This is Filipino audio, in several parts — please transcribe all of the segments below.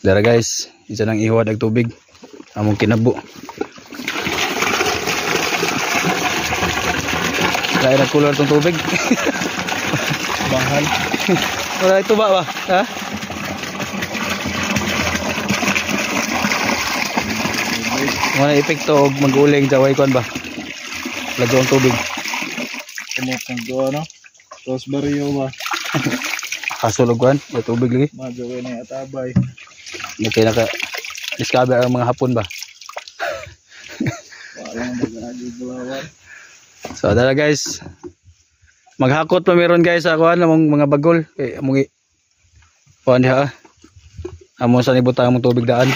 Dara guys, isa nang ihuwad ang tubig. Among kinabo. Lain ang kulor tong tubig. Mahal. Wala ito ba? Ha? Wala epekto og maguling jaway kon ba? Lago ang tubig. Kumapang do ano? Tos bariyo ba? Kasulugan, may tubig lagi. Magawin na atabay. Nakay naka discover ang mga hapon ba? Walang mag-agi bulawan. So dala guys. Maghakot pa meron guys ako among mga bagol kay among kuan diha. Amo sa nibutang among tubig daan.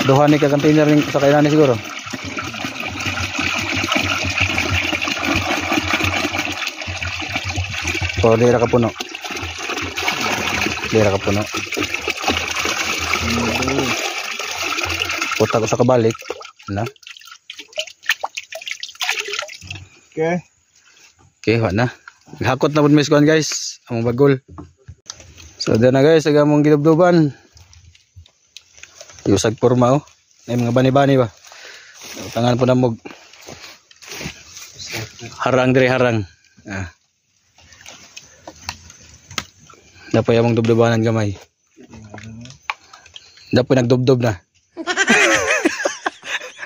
Duha ni ka container ning sa kailan siguro. So dira ka puno. Dira ka puno. Puta ko sa kabalik na. Okay, wa na. Hakot na pud mes kuan guys, among bagol. So na guys, aga among gidubduban. Yusag porma oh. Ay mga bani-bani ba. Tangan po na mog. Harang dire harang. Ah. Dapat among dubdubanan gamay. Dapat nagdubdob na.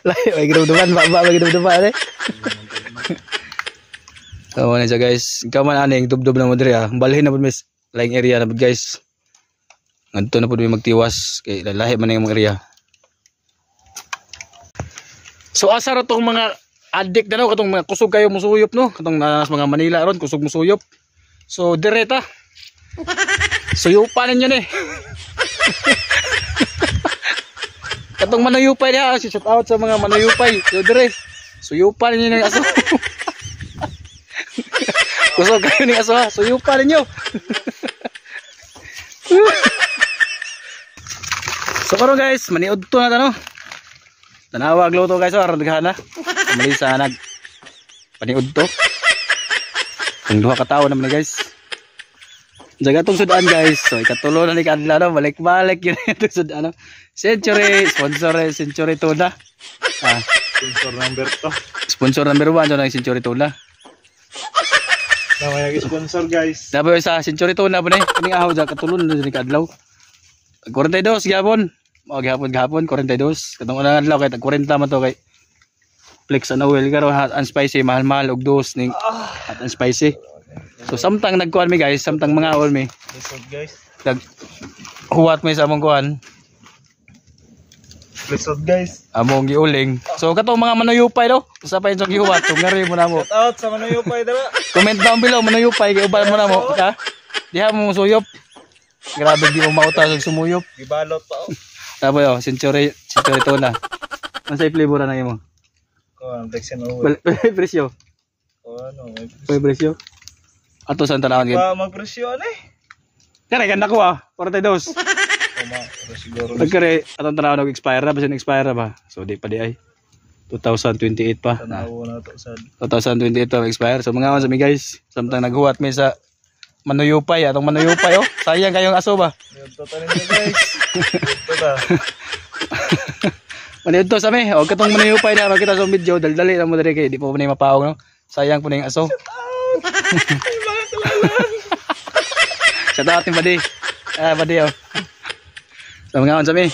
Layo ay gidubduban, ba gidubduban eh. So ano siya guys, kaman aning dubdob na mo dire ah. Balhin na pud mes laing area na pud guys. Ngadto na pud may magtiwas kay lahi man ang area. So asa ra tong mga addict na no, katong mga kusog kayo musuyop no, katong nas mga Manila ron kusog musuyop. So direta. Suyupan ninyo ni. Katong manuyupay niya, shout out sa mga manuyupay. So dire, suyupan ninyo ng aso. Kusog kayo ng aso ha, suyupan ninyo. So karon guys, maniud to na no. Tanawag luto guys, aron daghana. Malisa nag paniud to. Ang duha ka tawo naman guys. Jaga tong sudan guys. So ikatulo na ni kadlaw no, balik-balik yun itong sudan no. Century, sponsor Century Tuna. Ah, Sponsor number 2. sponsor number 1 so nang Century Tuna. Namaya sponsor guys. Dapat sa Century Tuna po na kaning ahaw jaga katulon na ni kadlaw. 42 gyapon. Mao gyapon 42. Katong unang adlaw kay tag 40 man to kay flex ano well karon hot and spicy mahal-mahal og dos ning hot and spicy. So samtang nagkuan mi guys, samtang mga ol mi. Lisod guys. Nag huwat mi sa among kuan. Lisod guys. Among giuling. So katong mga manuyupay do, usa pa insong gihuwat, so ngari mo na mo. Shout out sa manuyupay dala. Comment down below manuyupay kay ubal mo na mo, ha? Diha mo suyop. Grabe di mo mauta sa sumuyop. Gibalot pa oh. Tapos yo, Century Tuna. Unsay flavor na imo? Kuan Texan oil. Presyo. Ano, May presyo. Ato sa tanawon gid. pa magpresyo eh. Kare ganda ko 42. Tama, siguro. Nagkare atong tanawon og expire na ba sin expire na ba? So di pa di ay 2028 pa. Tanawo na to sad. 2028 pa expire. So mga sa mi guys, samtang naghuwat mi sa manuyupay, atong manuyupay oh. Sayang kayong aso ba? Dito ta ninyo guys. Dito ta. Manuyod sa mi, og katong manuyupay na makita sa video, daldali na mo diri kay di pa ni mapaog no. Sayang po ning aso. Shout out ni Badi. Badi oh. So mga on sa mi.